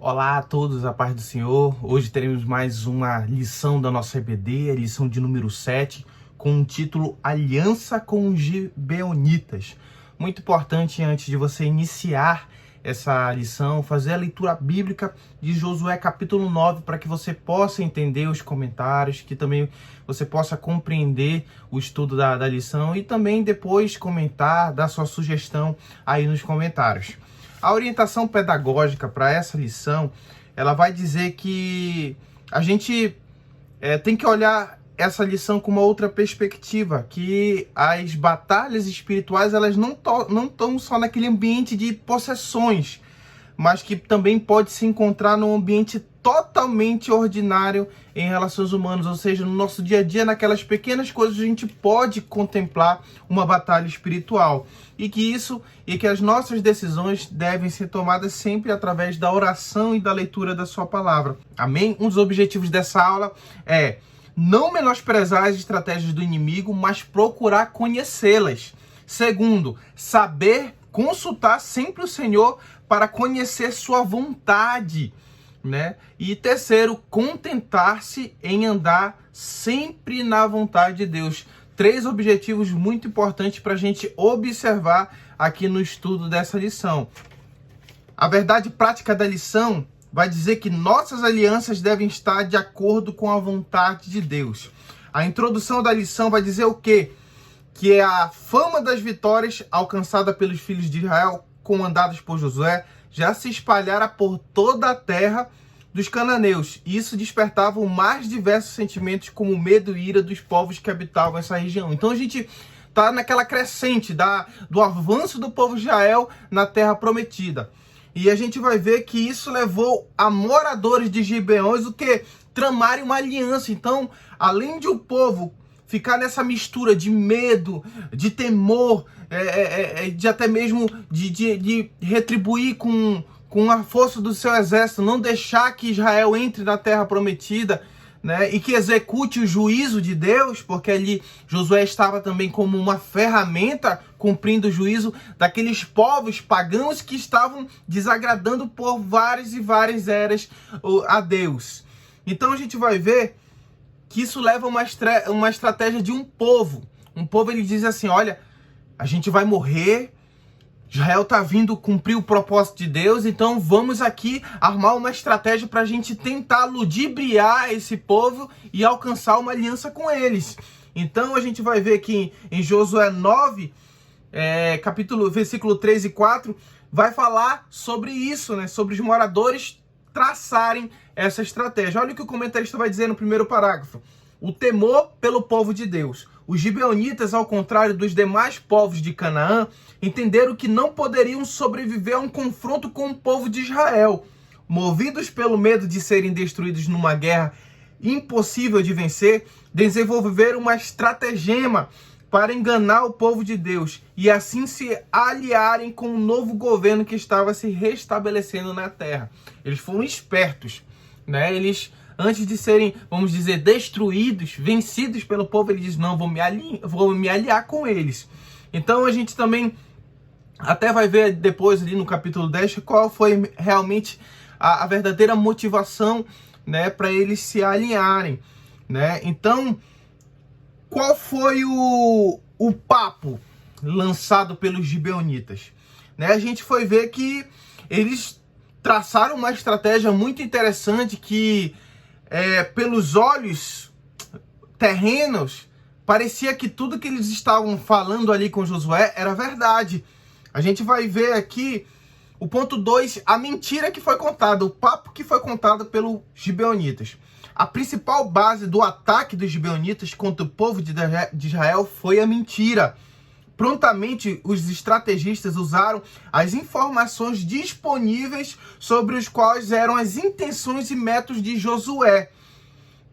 Olá a todos, a paz do Senhor. Hoje teremos mais uma lição da nossa EBD, a lição de número 7, com o título Aliança com os Gibeonitas. Muito importante, antes de você iniciar essa lição, fazer a leitura bíblica de Josué capítulo 9, para que você possa entender os comentários, que também você possa compreender o estudo da lição e também depois comentar, dar sua sugestão aí nos comentários. A orientação pedagógica para essa lição, ela vai dizer que a gente tem que olhar essa lição com uma outra perspectiva, que as batalhas espirituais elas não estão só naquele ambiente de possessões, mas que também pode se encontrar num ambiente totalmente ordinário em relações humanas, ou seja, no nosso dia a dia, naquelas pequenas coisas a gente pode contemplar uma batalha espiritual, e que as nossas decisões devem ser tomadas sempre através da oração e da leitura da sua palavra. Amém? Um dos objetivos dessa aula é não menosprezar as estratégias do inimigo, mas procurar conhecê-las. Segundo, saber consultar sempre o Senhor para conhecer sua vontade, né? E terceiro, contentar-se em andar sempre na vontade de Deus. 3 objetivos muito importantes para a gente observar aqui no estudo dessa lição. A verdade prática da lição vai dizer que nossas alianças devem estar de acordo com a vontade de Deus. A introdução da lição vai dizer o quê? Que é a fama das vitórias alcançada pelos filhos de Israel, comandados por Josué, já se espalhara por toda a terra dos cananeus. E isso despertava os mais diversos sentimentos, como medo e ira dos povos que habitavam essa região. Então a gente está naquela crescente do avanço do povo de Israel na terra prometida. E a gente vai ver que isso levou a moradores de Gibeões o que? Tramarem uma aliança. Então, além de o povo ficar nessa mistura de medo, de temor, de até mesmo de retribuir com a força do seu exército, não deixar que Israel entre na terra prometida, né, e que execute o juízo de Deus, porque ali Josué estava também como uma ferramenta cumprindo o juízo daqueles povos pagãos que estavam desagradando por várias e várias eras a Deus. Então a gente vai ver que isso leva a uma estratégia de um povo. Um povo, ele diz assim, olha, a gente vai morrer, Israel está vindo cumprir o propósito de Deus, então vamos aqui armar uma estratégia para a gente tentar ludibriar esse povo e alcançar uma aliança com eles. Então a gente vai ver que em Josué 9, versículo 3 e 4, vai falar sobre isso, né? Sobre os moradores traçarem essa estratégia. Olha o que o comentarista vai dizer no primeiro parágrafo. O temor pelo povo de Deus. Os gibeonitas, ao contrário dos demais povos de Canaã, entenderam que não poderiam sobreviver a um confronto com o povo de Israel. Movidos pelo medo de serem destruídos numa guerra impossível de vencer, desenvolveram uma estratagema para enganar o povo de Deus e assim se aliarem com o novo governo que estava se restabelecendo na terra. Eles foram espertos, né? Eles, antes de serem, vamos dizer, destruídos, vencidos pelo povo, ele diz, não, vou me aliar com eles. Então a gente também até vai ver depois ali no capítulo 10 qual foi realmente a verdadeira motivação, né, para eles se alinharem, né? Então, qual foi o papo lançado pelos gibeonitas? Né? A gente foi ver que eles traçaram uma estratégia muito interessante que pelos olhos terrenos, parecia que tudo que eles estavam falando ali com Josué era verdade. A gente vai ver aqui o ponto 2, a mentira que foi contada, o papo que foi contado pelos gibeonitas. A principal base do ataque dos gibeonitas contra o povo de Israel foi a mentira. Prontamente, os estrategistas usaram as informações disponíveis sobre os quais eram as intenções e métodos de Josué,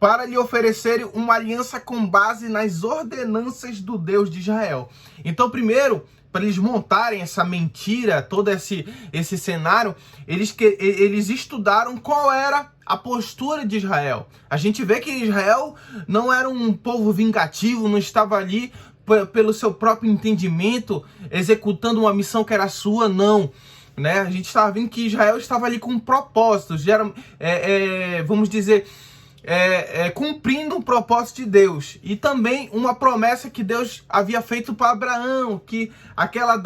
para lhe oferecerem uma aliança com base nas ordenanças do Deus de Israel. Então, primeiro, para eles montarem essa mentira, todo esse cenário, eles estudaram qual era a postura de Israel. A gente vê que Israel não era um povo vingativo, não estava ali pelo seu próprio entendimento, executando uma missão que era sua, não. né? A gente estava vendo que Israel estava ali com propósitos, vamos dizer, cumprindo um propósito de Deus, e também uma promessa que Deus havia feito para Abraão, que aquela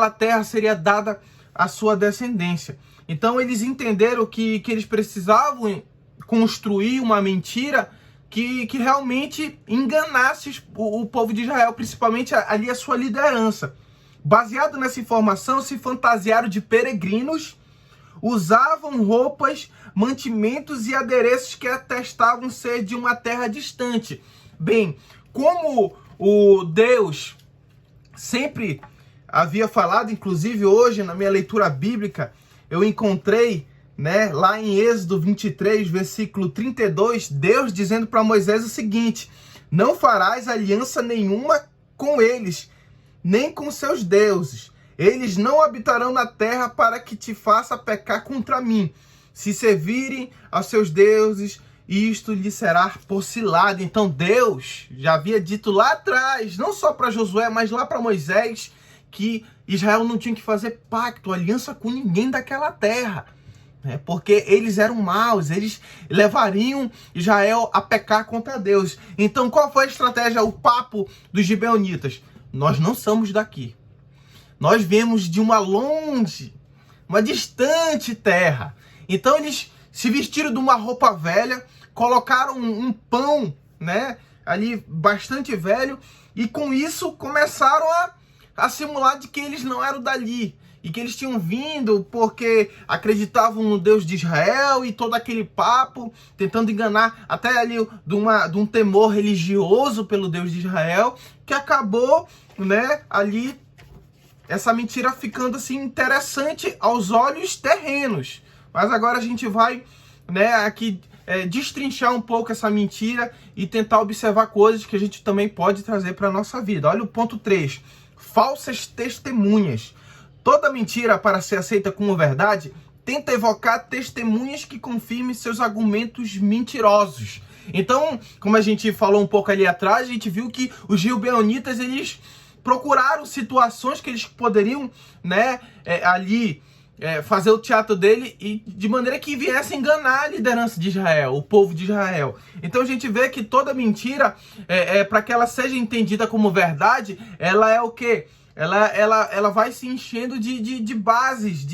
terra seria dada à sua descendência. Então eles entenderam que eles precisavam construir uma mentira que realmente enganasse o povo de Israel, principalmente ali a sua liderança. Baseado nessa informação, se fantasiaram de peregrinos, usavam roupas, mantimentos e adereços que atestavam ser de uma terra distante. Bem, como o Deus sempre havia falado, inclusive hoje na minha leitura bíblica, eu encontrei, né, lá em Êxodo 23, versículo 32, Deus dizendo para Moisés o seguinte: não farás aliança nenhuma com eles, nem com seus deuses. Eles não habitarão na terra para que te faça pecar contra mim. Se servirem aos seus deuses, isto lhe será por cilada. Então Deus já havia dito lá atrás, não só para Josué, mas lá para Moisés, que Israel não tinha que fazer pacto, aliança com ninguém daquela terra, porque eles eram maus, eles levariam Israel a pecar contra Deus. Então qual foi a estratégia, o papo dos gibeonitas? Nós não somos daqui. Nós viemos de uma distante terra. Então eles se vestiram de uma roupa velha, colocaram um pão, né, ali bastante velho, e com isso começaram a simular de que eles não eram dali, e que eles tinham vindo porque acreditavam no Deus de Israel, e todo aquele papo, tentando enganar até ali de um temor religioso pelo Deus de Israel, que acabou, né, ali essa mentira ficando assim interessante aos olhos terrenos. Mas agora a gente vai, né, aqui destrinchar um pouco essa mentira e tentar observar coisas que a gente também pode trazer para a nossa vida. Olha o ponto 3. Falsas testemunhas. Toda mentira, para ser aceita como verdade, tenta evocar testemunhas que confirmem seus argumentos mentirosos. Então, como a gente falou um pouco ali atrás, a gente viu que os gibeonitas, eles procuraram situações que eles poderiam, né, fazer o teatro dele, e de maneira que viesse enganar a liderança de Israel, o povo de Israel. Então a gente vê que toda mentira, para que ela seja entendida como verdade, ela é o quê? Ela vai se enchendo de bases,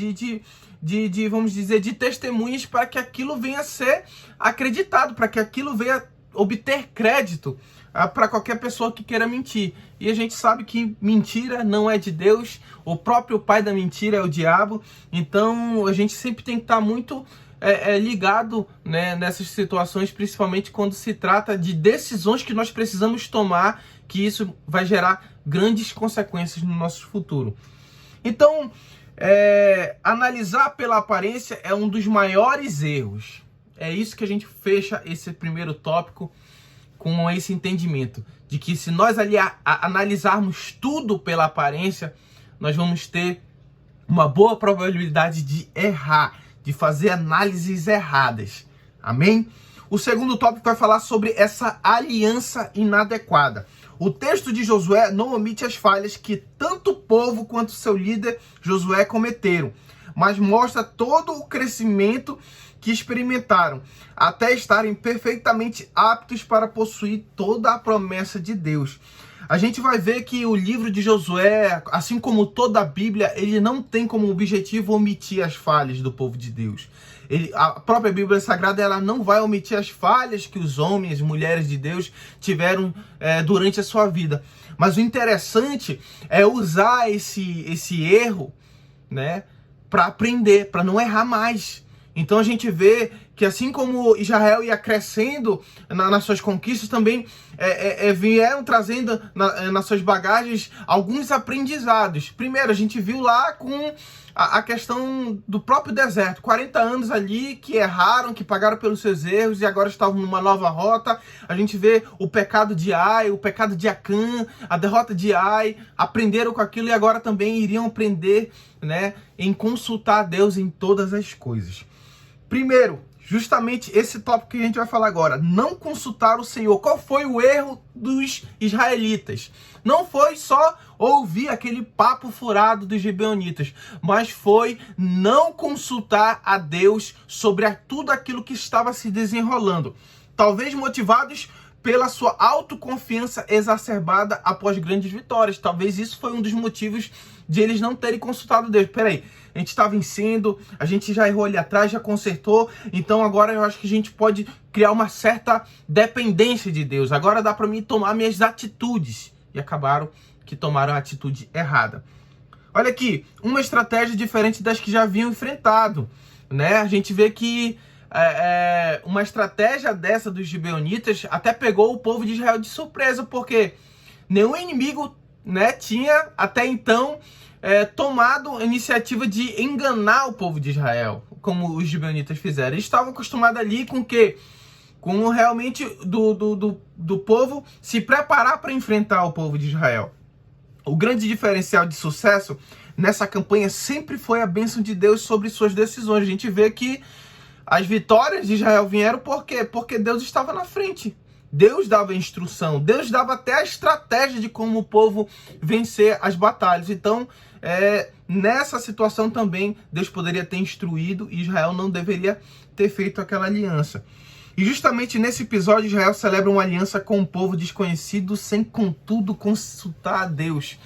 vamos dizer, de testemunhas, para que aquilo venha a ser acreditado, para que aquilo venha obter crédito para qualquer pessoa que queira mentir. E a gente sabe que mentira não é de Deus, o próprio pai da mentira é o diabo. Então a gente sempre tem que estar muito ligado, né, nessas situações, principalmente quando se trata de decisões que nós precisamos tomar, que isso vai gerar grandes consequências no nosso futuro. Então, analisar pela aparência é um dos maiores erros. É isso que a gente fecha esse primeiro tópico, com esse entendimento de que se nós analisarmos tudo pela aparência, nós vamos ter uma boa probabilidade de errar, de fazer análises erradas. Amém? O segundo tópico vai falar sobre essa aliança inadequada. O texto de Josué não omite as falhas que tanto o povo quanto seu líder Josué cometeram, mas mostra todo o crescimento que experimentaram, até estarem perfeitamente aptos para possuir toda a promessa de Deus. A gente vai ver que o livro de Josué, assim como toda a Bíblia, ele não tem como objetivo omitir as falhas do povo de Deus. A própria Bíblia Sagrada, ela não vai omitir as falhas que os homens e mulheres de Deus tiveram durante a sua vida. Mas o interessante é usar esse erro, né, para aprender, para não errar mais. Então a gente vê que assim como Israel ia crescendo nas suas conquistas, também vieram trazendo nas suas bagagens alguns aprendizados. Primeiro, a gente viu lá com a questão do próprio deserto. 40 anos ali que erraram, que pagaram pelos seus erros e agora estavam numa nova rota. A gente vê o pecado de Ai, o pecado de Acã, a derrota de Ai. Aprenderam com aquilo e agora também iriam aprender, né, em consultar a Deus em todas as coisas. Primeiro, justamente esse tópico que a gente vai falar agora. Não consultar o Senhor. Qual foi o erro dos israelitas? Não foi só ouvir aquele papo furado dos gibeonitas, mas foi não consultar a Deus sobre tudo aquilo que estava se desenrolando. Talvez motivados pela sua autoconfiança exacerbada após grandes vitórias. Talvez isso foi um dos motivos de eles não terem consultado Deus. Peraí, a gente está vencendo, a gente já errou ali atrás, já consertou, então agora eu acho que a gente pode criar uma certa dependência de Deus. Agora dá para mim tomar minhas atitudes. E acabaram que tomaram a atitude errada. Olha aqui, uma estratégia diferente das que já haviam enfrentado, né? A gente vê que uma estratégia dessa dos gibeonitas até pegou o povo de Israel de surpresa, porque nenhum inimigo, né, tinha até então tomado a iniciativa de enganar o povo de Israel, como os gibeonitas fizeram. Eles estavam acostumados ali com o quê? Com realmente do povo se preparar para enfrentar o povo de Israel. O grande diferencial de sucesso nessa campanha sempre foi a bênção de Deus sobre suas decisões. A gente vê que as vitórias de Israel vieram por quê? Porque Deus estava na frente. Deus dava instrução, Deus dava até a estratégia de como o povo vencer as batalhas. Então, nessa situação também, Deus poderia ter instruído e Israel não deveria ter feito aquela aliança. E justamente nesse episódio, Israel celebra uma aliança com um povo desconhecido sem, contudo, consultar a Deus.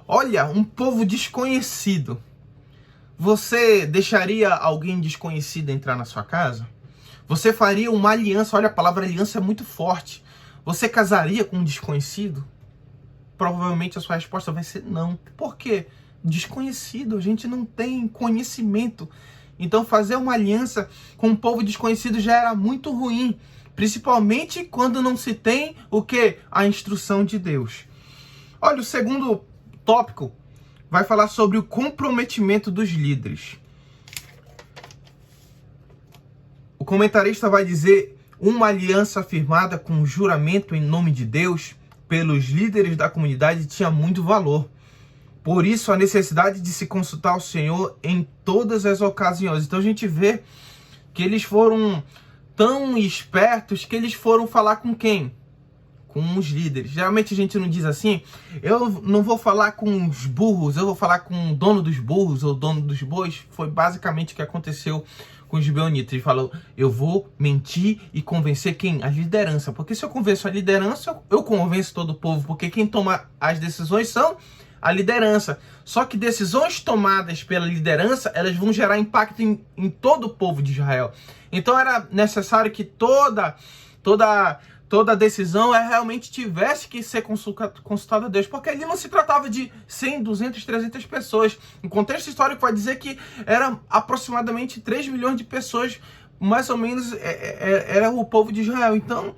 Olha, um povo desconhecido. Você deixaria alguém desconhecido entrar na sua casa? Você faria uma aliança? Olha, a palavra aliança é muito forte. Você casaria com um desconhecido? Provavelmente a sua resposta vai ser não. Por quê? Desconhecido, a gente não tem conhecimento. Então fazer uma aliança com um povo desconhecido já era muito ruim. Principalmente quando não se tem o quê? A instrução de Deus. Olha, o segundo tópico vai falar sobre o comprometimento dos líderes. O comentarista vai dizer: uma aliança firmada com juramento em nome de Deus pelos líderes da comunidade tinha muito valor. Por isso, a necessidade de se consultar o Senhor em todas as ocasiões. Então a gente vê que eles foram tão espertos que eles foram falar com quem? Com os líderes. Geralmente a gente não diz assim: eu não vou falar com os burros, eu vou falar com o dono dos burros ou o dono dos bois. Foi basicamente o que aconteceu com os gibeonitas. Ele falou: eu vou mentir e convencer quem? A liderança. Porque se eu convenço a liderança, eu convenço todo o povo. Porque quem toma as decisões são a liderança. Só que decisões tomadas pela liderança, elas vão gerar impacto em todo o povo de Israel. Então era necessário que toda decisão realmente tivesse que ser consultada a Deus, porque ali não se tratava de 100, 200, 300 pessoas. O contexto histórico vai dizer que era aproximadamente 3 milhões de pessoas, mais ou menos, era o povo de Israel. Então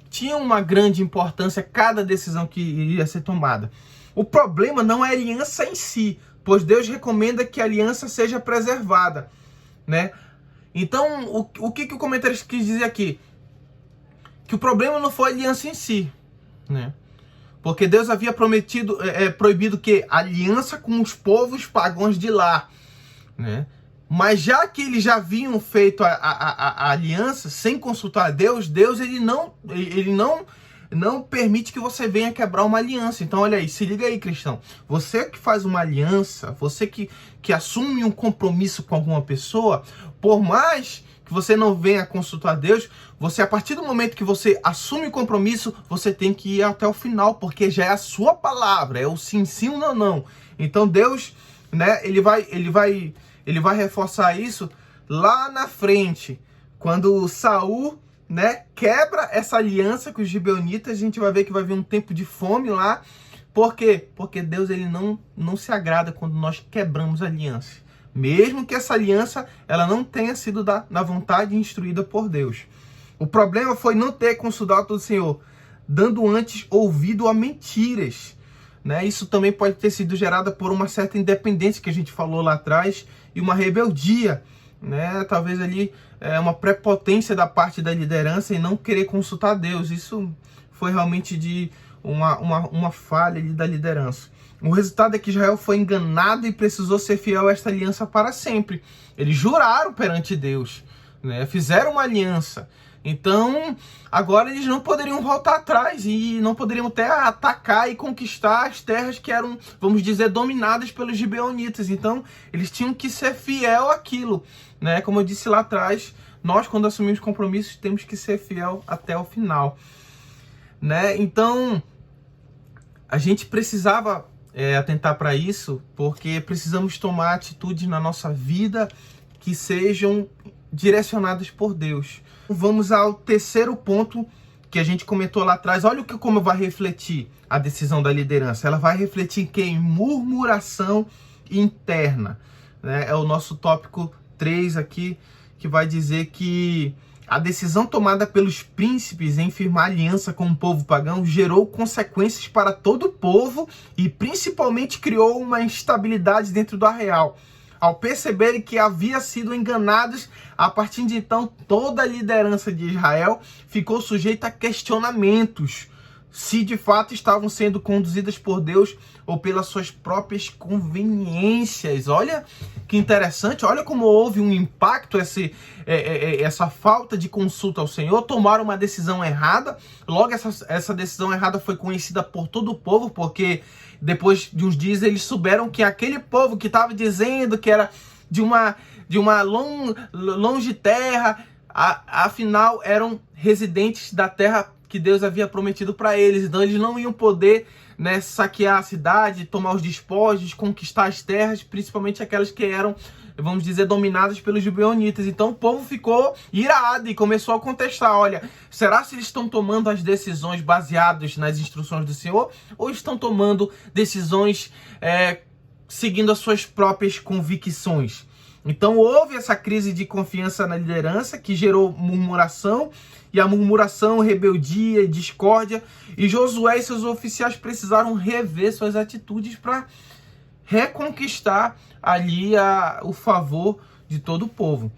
tinha uma grande importância cada decisão que iria ser tomada. O problema não é a aliança em si, pois Deus recomenda que a aliança seja preservada, né? Então, o que o comentarista quis dizer aqui? Que o problema não foi a aliança em si, né? Porque Deus havia proibido que aliança com os povos pagãos de lá, né? Mas já que eles já haviam feito a aliança sem consultar a Deus, ele não permite que você venha quebrar uma aliança. Então olha aí, se liga aí, cristão. Você que faz uma aliança, você que assume um compromisso com alguma pessoa, por mais que você não venha consultar Deus, você, a partir do momento que você assume o compromisso, você tem que ir até o final, porque já é a sua palavra, é o sim, sim ou não, não. Então Deus, né, ele vai reforçar isso lá na frente, quando Saul, né, quebra essa aliança com os gibeonitas. A gente vai ver que vai vir um tempo de fome lá. Por quê? Porque Deus, ele não se agrada quando nós quebramos a aliança. Mesmo que essa aliança ela não tenha sido na vontade instruída por Deus. O problema foi não ter consultado o Senhor, dando antes ouvido a mentiras, né? Isso também pode ter sido gerado por uma certa independência que a gente falou lá atrás e uma rebeldia, né? Talvez ali uma prepotência da parte da liderança e não querer consultar Deus. Isso foi realmente de uma falha ali da liderança. O resultado é que Israel foi enganado e precisou ser fiel a esta aliança para sempre. Eles juraram perante Deus, né? Fizeram uma aliança. Então, agora eles não poderiam voltar atrás e não poderiam até atacar e conquistar as terras que eram, vamos dizer, dominadas pelos gibeonitas. Então, eles tinham que ser fiel àquilo, né? Como eu disse lá atrás, nós, quando assumimos compromissos, temos que ser fiel até o final, né? Então, a gente precisava atentar para isso, porque precisamos tomar atitudes na nossa vida que sejam direcionadas por Deus. Vamos ao terceiro ponto que a gente comentou lá atrás. Olha como vai refletir a decisão da liderança. Ela vai refletir em murmuração interna, né? É o nosso tópico 3 aqui, que vai dizer que a decisão tomada pelos príncipes em firmar aliança com o povo pagão gerou consequências para todo o povo e principalmente criou uma instabilidade dentro do arraial. Ao perceberem que havia sido enganados, a partir de então toda a liderança de Israel ficou sujeita a questionamentos se de fato estavam sendo conduzidas por Deus ou pelas suas próprias conveniências. Olha que interessante, olha como houve um impacto, essa falta de consulta ao Senhor. Tomaram uma decisão errada, logo essa decisão errada foi conhecida por todo o povo, porque depois de uns dias eles souberam que aquele povo que estava dizendo que era de uma longe terra, afinal eram residentes da terra que Deus havia prometido para eles. Então eles não iam poder, né, saquear a cidade, tomar os despojos, conquistar as terras, principalmente aquelas que eram, vamos dizer, dominadas pelos gibeonitas. Então o povo ficou irado e começou a contestar. Olha, será que eles estão tomando as decisões baseadas nas instruções do Senhor ou estão tomando decisões seguindo as suas próprias convicções? Então houve essa crise de confiança na liderança que gerou murmuração, e a murmuração, rebeldia, discórdia, e Josué e seus oficiais precisaram rever suas atitudes para reconquistar ali o favor de todo o povo.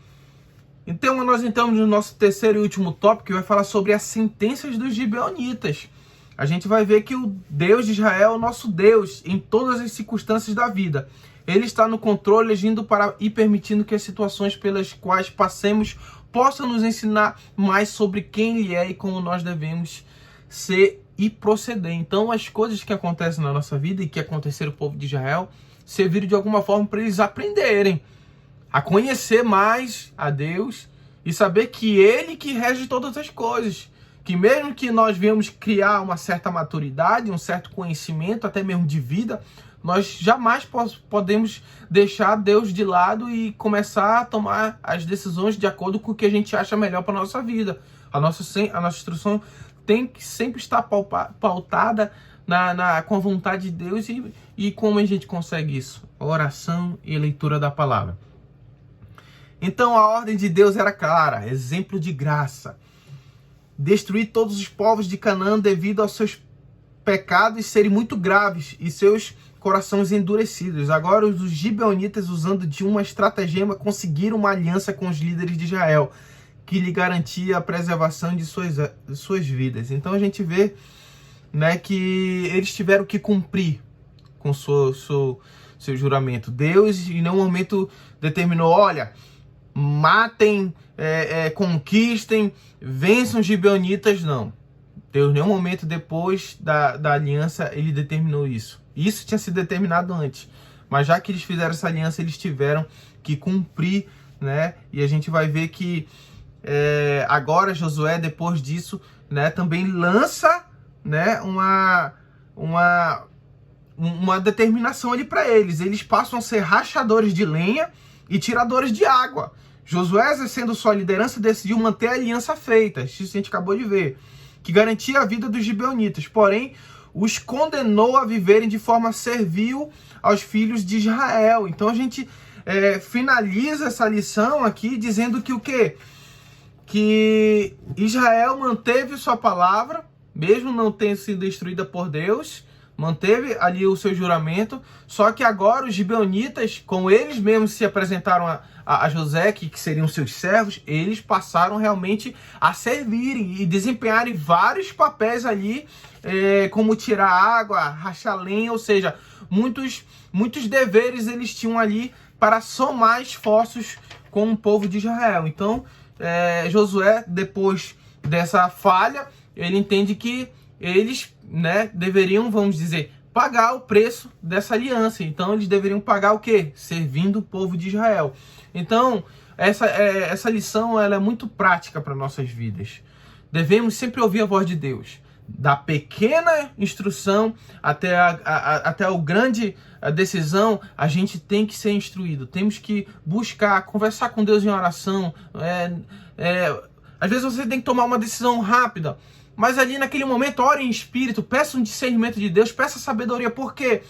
Então nós entramos no nosso terceiro e último tópico, que vai falar sobre as sentenças dos gibeonitas. A gente vai ver que o Deus de Israel é o nosso Deus em todas as circunstâncias da vida. Ele está no controle, agindo e permitindo que as situações pelas quais passemos possam nos ensinar mais sobre quem Ele é e como nós devemos ser e proceder. Então, as coisas que acontecem na nossa vida e que aconteceram no povo de Israel serviram de alguma forma para eles aprenderem a conhecer mais a Deus e saber que Ele que rege todas as coisas. Que mesmo que nós venhamos criar uma certa maturidade, um certo conhecimento, até mesmo de vida, nós jamais podemos deixar Deus de lado e começar a tomar as decisões de acordo com o que a gente acha melhor para a nossa vida. A nossa instrução tem que sempre estar pautada com a vontade de Deus. E como a gente consegue isso? Oração e leitura da palavra. Então a ordem de Deus era clara, exemplo de graça. Destruir todos os povos de Canaã devido aos seus pecados serem muito graves e seus corações endurecidos. Agora os gibeonitas, usando de uma estratagema, conseguiram uma aliança com os líderes de Israel, que lhe garantia a preservação de suas vidas. Então a gente vê, né, que eles tiveram que cumprir com seu juramento. Deus em nenhum momento determinou, olha, matem, conquistem, vençam os gibeonitas, não. Deus, em nenhum momento depois da aliança, ele determinou isso. Isso tinha sido determinado antes. Mas já que eles fizeram essa aliança, eles tiveram que cumprir, né? E a gente vai ver que agora Josué, depois disso, né, também lança, né, uma determinação ali para eles. Eles passam a ser rachadores de lenha e tiradores de água. Josué, exercendo sua liderança, decidiu manter a aliança feita. Isso a gente acabou de ver, que garantia a vida dos gibeonitas, porém os condenou a viverem de forma servil aos filhos de Israel. Então a gente finaliza essa lição aqui dizendo que o quê? Que Israel manteve sua palavra, mesmo não tendo sido destruída por Deus, manteve ali o seu juramento, só que agora os gibeonitas, como eles mesmos se apresentaram a José, que seriam seus servos, eles passaram realmente a servirem e desempenharem vários papéis ali, como tirar água, rachar lenha, ou seja, muitos deveres eles tinham ali para somar esforços com o povo de Israel. Então, Josué, depois dessa falha, ele entende que eles, né, deveriam, vamos dizer, pagar o preço dessa aliança. Então eles deveriam pagar o quê? Servindo o povo de Israel. Então essa lição ela é muito prática para nossas vidas. Devemos sempre ouvir a voz de Deus. Da pequena instrução até a grande decisão, a gente tem que ser instruído. Temos que buscar, conversar com Deus em oração. Às vezes você tem que tomar uma decisão rápida, mas ali naquele momento, ore em espírito, peça um discernimento de Deus, peça sabedoria. Por quê?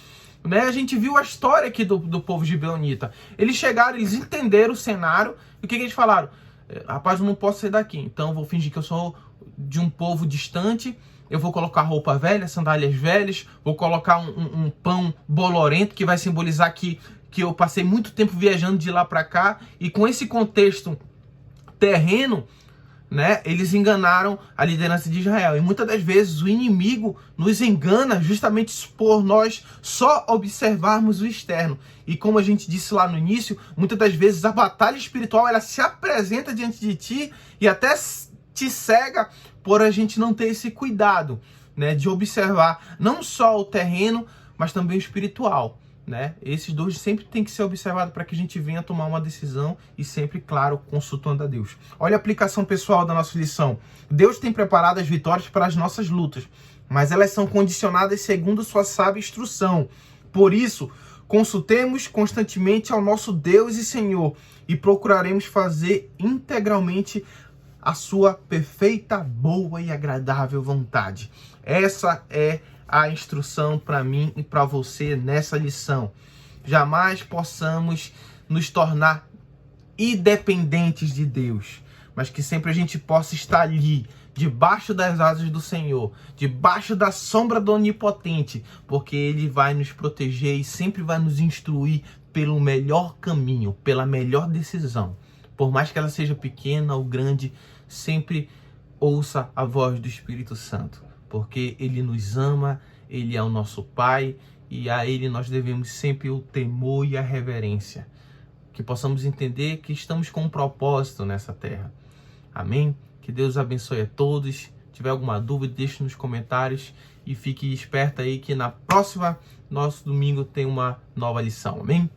Né? A gente viu a história aqui do povo gibeonita. Eles chegaram, eles entenderam o cenário. E o que eles falaram? Rapaz, eu não posso sair daqui, então eu vou fingir que eu sou de um povo distante. Eu vou colocar roupa velha, sandálias velhas, vou colocar um pão bolorento que vai simbolizar que eu passei muito tempo viajando de lá para cá. E com esse contexto terreno, né, eles enganaram a liderança de Israel. E muitas das vezes o inimigo nos engana justamente por nós só observarmos o externo. E como a gente disse lá no início, muitas das vezes a batalha espiritual ela se apresenta diante de ti e até te cega por a gente não ter esse cuidado, né, de observar não só o terreno, mas também o espiritual, né? Esses dois sempre tem que ser observado para que a gente venha tomar uma decisão e sempre, claro, consultando a Deus. Olha a aplicação pessoal da nossa lição. Deus tem preparado as vitórias para as nossas lutas, mas elas são condicionadas segundo sua sábia instrução. Por isso, consultemos constantemente ao nosso Deus e Senhor e procuraremos fazer integralmente a sua perfeita, boa e agradável vontade. Essa é a instrução para mim e para você nessa lição. Jamais possamos nos tornar independentes de Deus, mas que sempre a gente possa estar ali, debaixo das asas do Senhor, debaixo da sombra do Onipotente, porque Ele vai nos proteger e sempre vai nos instruir pelo melhor caminho, pela melhor decisão. Por mais que ela seja pequena ou grande, sempre ouça a voz do Espírito Santo, porque Ele nos ama, Ele é o nosso Pai e a Ele nós devemos sempre o temor e a reverência. Que possamos entender que estamos com um propósito nessa terra. Amém? Que Deus abençoe a todos. Se tiver alguma dúvida, deixe nos comentários e fique esperto aí que na próxima, nosso domingo, tem uma nova lição. Amém?